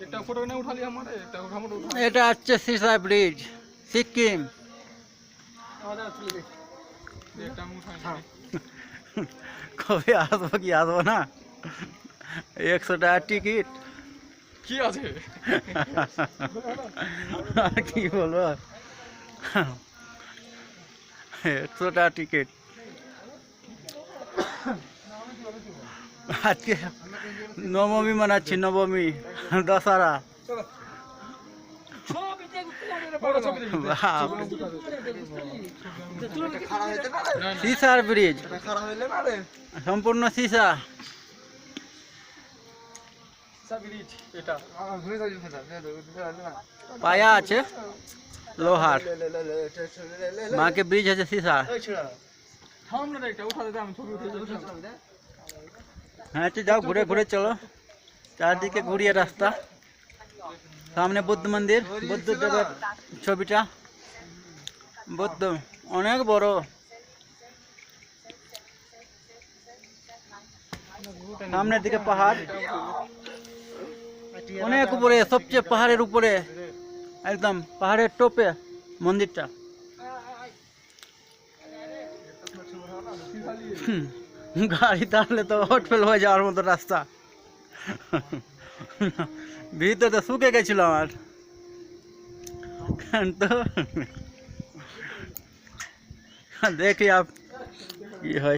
একটা ফটো না উঠা লিয়া हमारे একটা ফটো উঠা এটা হচ্ছে সিসা ব্রিজ সিকিম। আমাদের চলে গেছে একটা উঠাই না কবে আসবো কি আসবো না, 100 টাকা টিকিট। কি আছে আর কি বলবো, 100 টাকা টিকিট। আজকে নবমী মানাচ্ছি, নবমী দশহরা। বড় ছবি দেখি সিসার ব্রিজ সম্পূর্ণ সিসা। সাবিরিজ এটা পায়া আছে লোহার, মাকে ব্রিজ আছে সিসা। থাম না একটা উঠা দে আমি ছবি উঠে যাচ্ছি হ্যাঁ যাও ঘুরে ঘুরে চলো, চারদিকে ঘুরিয়ে রাস্তা। সামনে বুদ্ধ মন্দির, বুদ্ধ দেবের ছবিটা, বুদ্ধ অনেক বড়। সামনের দিকে পাহাড়, অনেক উপরে, সবচেয়ে পাহাড়ের উপরে, একদম পাহাড়ের টোপে মন্দিরটা। গাড়ি তাহলে তো হট ফেল হয়ে যাওয়ার মতো রাস্তা। ভিতরে শুকে গেছিল আমার তো। দেখি আপ কি হয়।